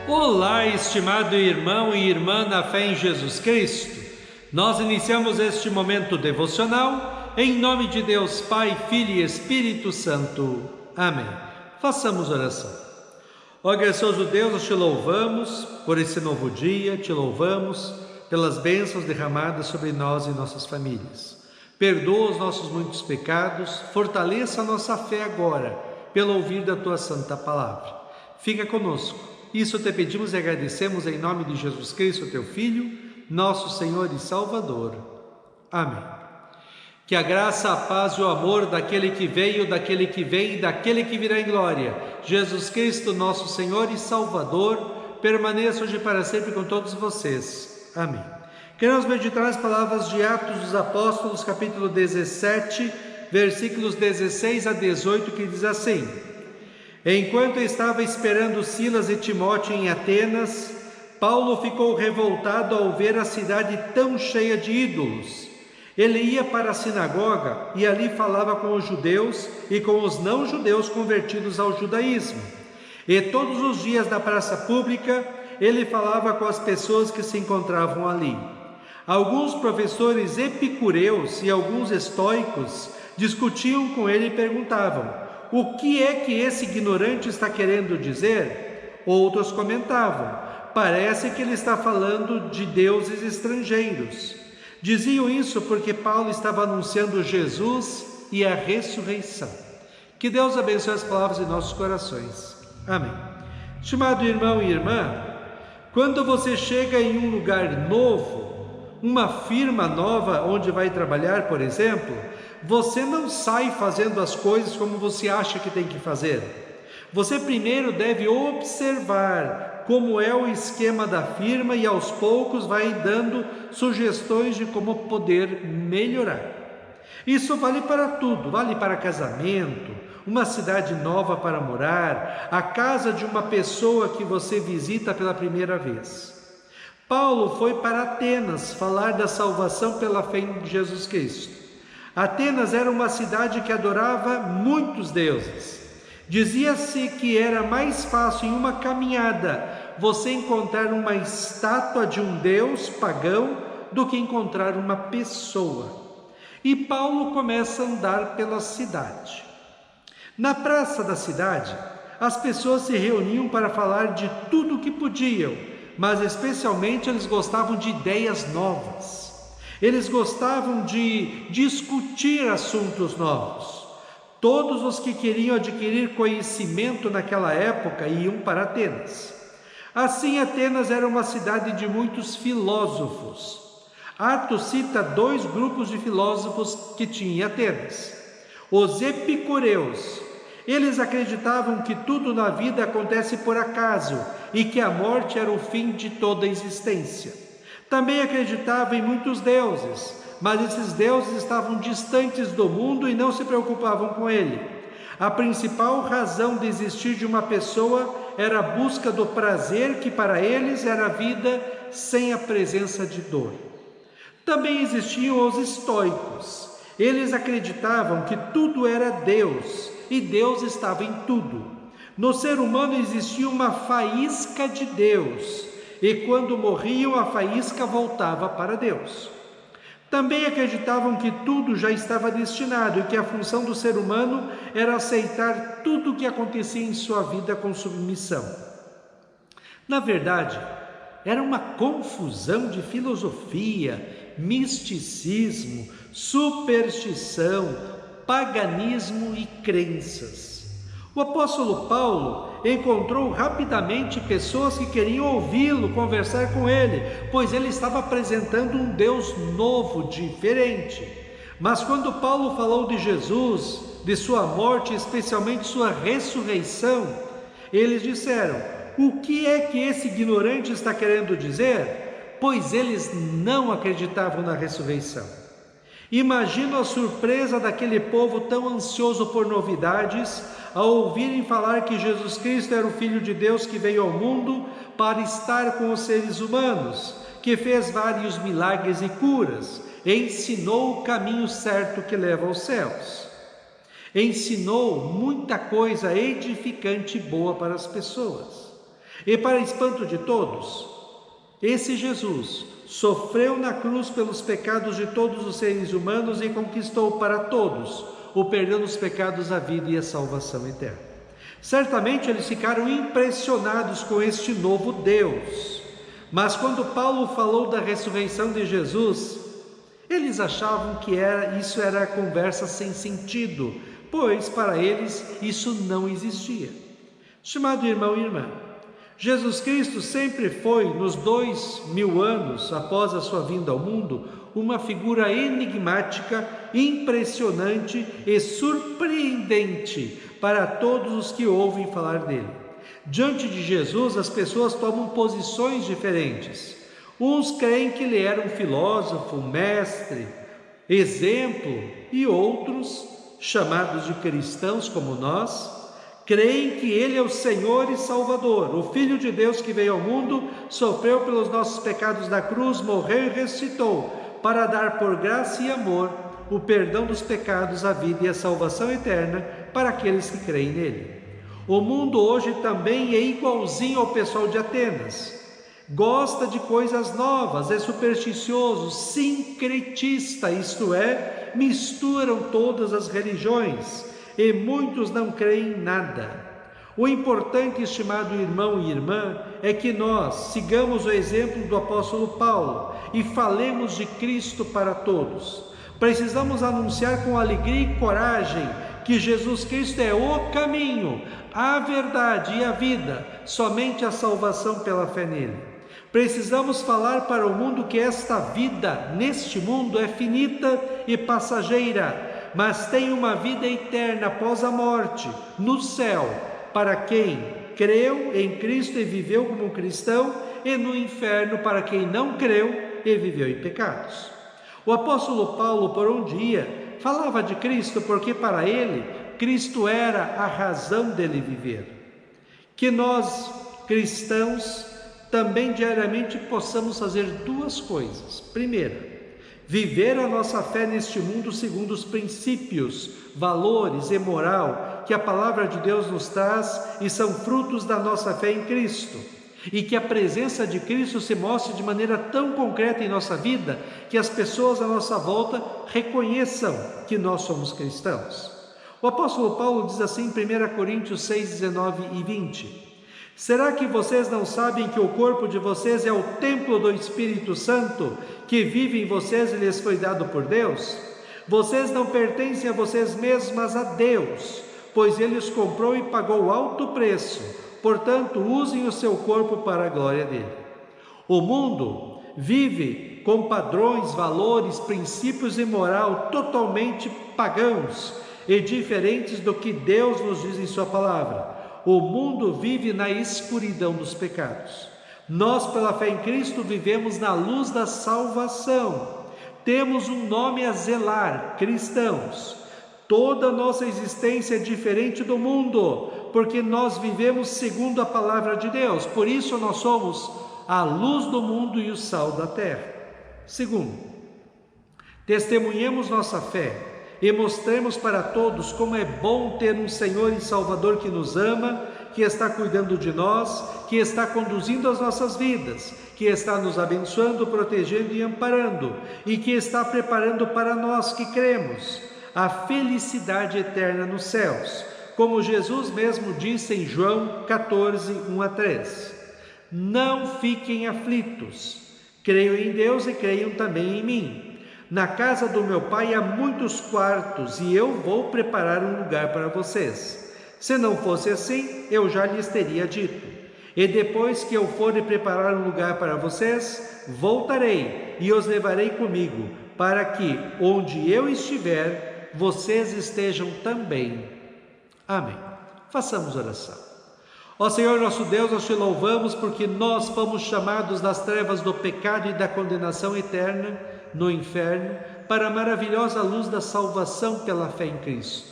Olá, estimado irmão e irmã na fé em Jesus Cristo. Nós iniciamos este momento devocional em nome de Deus Pai, Filho e Espírito Santo. Amém. Façamos oração. Ó gracioso Deus, nós te louvamos por esse novo dia, te louvamos pelas bênçãos derramadas sobre nós e nossas famílias. Perdoa os nossos muitos pecados, fortaleça a nossa fé agora, pelo ouvir da Tua Santa Palavra. Fica conosco. Isso te pedimos e agradecemos em nome de Jesus Cristo, Teu Filho, nosso Senhor e Salvador. Amém. Que a graça, a paz e o amor daquele que veio, daquele que vem e daquele que virá em glória, Jesus Cristo, nosso Senhor e Salvador, permaneça hoje e para sempre com todos vocês. Amém. Queremos meditar as palavras de Atos dos Apóstolos, capítulo 17, versículos 16 a 18, que diz assim: Enquanto estava esperando Silas e Timóteo em Atenas, Paulo ficou revoltado ao ver a cidade tão cheia de ídolos. Ele ia para a sinagoga e ali falava com os judeus e com os não-judeus convertidos ao judaísmo. E todos os dias na praça pública, ele falava com as pessoas que se encontravam ali. Alguns professores epicureus e alguns estoicos discutiam com ele e perguntavam: o que é que esse ignorante está querendo dizer? Outros comentavam: parece que ele está falando de deuses estrangeiros. Diziam isso porque Paulo estava anunciando Jesus e a ressurreição. Que Deus abençoe as palavras em nossos corações. Amém. Estimado irmão e irmã, quando você chega em um lugar novo, uma firma nova onde vai trabalhar, por exemplo, você não sai fazendo as coisas como você acha que tem que fazer. Você primeiro deve observar como é o esquema da firma e aos poucos vai dando sugestões de como poder melhorar. Isso vale para tudo, vale para casamento, uma cidade nova para morar, a casa de uma pessoa que você visita pela primeira vez. Paulo foi para Atenas falar da salvação pela fé em Jesus Cristo. Atenas era uma cidade que adorava muitos deuses. Dizia-se que era mais fácil em uma caminhada você encontrar uma estátua de um deus pagão do que encontrar uma pessoa. E Paulo começa a andar pela cidade. Na praça da cidade, as pessoas se reuniam para falar de tudo o que podiam, mas especialmente eles gostavam de ideias novas. Eles gostavam de discutir assuntos novos. Todos os que queriam adquirir conhecimento naquela época iam para Atenas. Assim, Atenas era uma cidade de muitos filósofos. Atos cita 2 grupos de filósofos que tinha em Atenas. Os epicureus. Eles acreditavam que tudo na vida acontece por acaso e que a morte era o fim de toda a existência. Também acreditava em muitos deuses, mas esses deuses estavam distantes do mundo e não se preocupavam com ele. A principal razão de existir de uma pessoa era a busca do prazer, que para eles era a vida sem a presença de dor. Também existiam os estoicos. Eles acreditavam que tudo era Deus e Deus estava em tudo. No ser humano existia uma faísca de Deus, e quando morriam a faísca voltava para Deus. Também acreditavam que tudo já estava destinado e que a função do ser humano era aceitar tudo o que acontecia em sua vida com submissão. Na verdade, era uma confusão de filosofia, misticismo, superstição, paganismo e crenças. O apóstolo Paulo encontrou rapidamente pessoas que queriam ouvi-lo, conversar com ele, pois ele estava apresentando um Deus novo, diferente. Mas quando Paulo falou de Jesus, de sua morte, especialmente sua ressurreição, eles disseram: o que é que esse ignorante está querendo dizer? Pois eles não acreditavam na ressurreição. Imagino a surpresa daquele povo tão ansioso por novidades, ao ouvirem falar que Jesus Cristo era o Filho de Deus que veio ao mundo para estar com os seres humanos, que fez vários milagres e curas, ensinou o caminho certo que leva aos céus. Ensinou muita coisa edificante e boa para as pessoas. E para espanto de todos, esse Jesus sofreu na cruz pelos pecados de todos os seres humanos e conquistou para todos o perdão dos pecados, a vida e a salvação eterna. Certamente eles ficaram impressionados com este novo Deus, mas quando Paulo falou da ressurreição de Jesus, eles achavam que isso era conversa sem sentido, pois para eles isso não existia. Estimado irmão e irmã, Jesus Cristo sempre foi, nos 2000 anos após a sua vinda ao mundo, uma figura enigmática, impressionante e surpreendente para todos os que ouvem falar dele. Diante de Jesus, as pessoas tomam posições diferentes. Uns creem que ele era um filósofo, mestre, exemplo, e outros, chamados de cristãos como nós, creem que ele é o Senhor e Salvador, o Filho de Deus que veio ao mundo, sofreu pelos nossos pecados na cruz, morreu e ressuscitou, para dar por graça e amor o perdão dos pecados, a vida e a salvação eterna para aqueles que creem nele. O mundo hoje também é igualzinho ao pessoal de Atenas. Gosta de coisas novas, é supersticioso, sincretista, isto é, misturam todas as religiões e muitos não creem em nada. O importante, estimado irmão e irmã, é que nós sigamos o exemplo do apóstolo Paulo e falemos de Cristo para todos. Precisamos anunciar com alegria e coragem que Jesus Cristo é o caminho, a verdade e a vida, somente a salvação pela fé nele. Precisamos falar para o mundo que esta vida neste mundo é finita e passageira, mas tem uma vida eterna após a morte, no céu, para quem creu em Cristo e viveu como cristão, e no inferno para quem não creu e viveu em pecados. O apóstolo Paulo, por um dia, falava de Cristo porque para ele, Cristo era a razão dele viver. Que nós, cristãos, também diariamente possamos fazer duas coisas. Primeira, viver a nossa fé neste mundo segundo os princípios, valores e moral que a palavra de Deus nos traz e são frutos da nossa fé em Cristo. E que a presença de Cristo se mostre de maneira tão concreta em nossa vida que as pessoas à nossa volta reconheçam que nós somos cristãos. O apóstolo Paulo diz assim em 1 Coríntios 6, 19 e 20: será que vocês não sabem que o corpo de vocês é o templo do Espírito Santo que vive em vocês e lhes foi dado por Deus? Vocês não pertencem a vocês mesmos, mas a Deus, pois Ele os comprou e pagou alto preço. Portanto, usem o seu corpo para a glória dele. O mundo vive com padrões, valores, princípios e moral totalmente pagãos e diferentes do que Deus nos diz em sua palavra. O mundo vive na escuridão dos pecados. Nós, pela fé em Cristo, vivemos na luz da salvação. Temos um nome a zelar, cristãos. Toda a nossa existência é diferente do mundo, porque nós vivemos segundo a palavra de Deus. Por isso nós somos a luz do mundo e o sal da terra. Segundo, testemunhemos nossa fé e mostremos para todos como é bom ter um Senhor e Salvador que nos ama, que está cuidando de nós, que está conduzindo as nossas vidas, que está nos abençoando, protegendo e amparando, e que está preparando para nós que cremos a felicidade eterna nos céus, como Jesus mesmo disse em João 14, 1 a 3. Não fiquem aflitos, creiam em Deus e creiam também em mim. Na casa do meu Pai há muitos quartos e eu vou preparar um lugar para vocês. Se não fosse assim, eu já lhes teria dito. E depois que eu for preparar um lugar para vocês, voltarei e os levarei comigo, para que, onde eu estiver, vocês estejam também. Amém. Façamos oração. Ó Senhor nosso Deus, nós te louvamos porque nós fomos chamados das trevas do pecado e da condenação eterna no inferno para a maravilhosa luz da salvação pela fé em Cristo.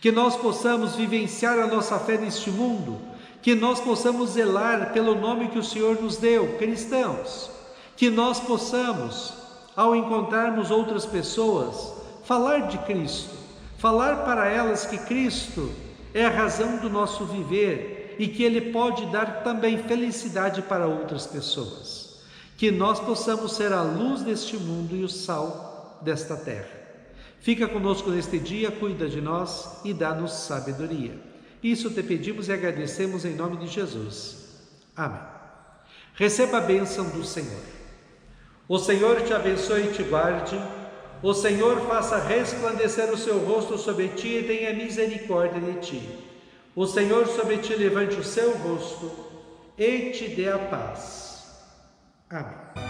Que nós possamos vivenciar a nossa fé neste mundo, que nós possamos zelar pelo nome que o Senhor nos deu, cristãos, que nós possamos, ao encontrarmos outras pessoas, falar de Cristo, falar para elas que Cristo é a razão do nosso viver, e que Ele pode dar também felicidade para outras pessoas. Que nós possamos ser a luz deste mundo e o sal desta terra. Fica conosco neste dia, cuida de nós e dá-nos sabedoria. Isso te pedimos e agradecemos em nome de Jesus. Amém. Receba a bênção do Senhor. O Senhor te abençoe e te guarde. O Senhor faça resplandecer o seu rosto sobre ti e tenha misericórdia de ti. O Senhor sobre ti levante o seu rosto e te dê a paz. Amém.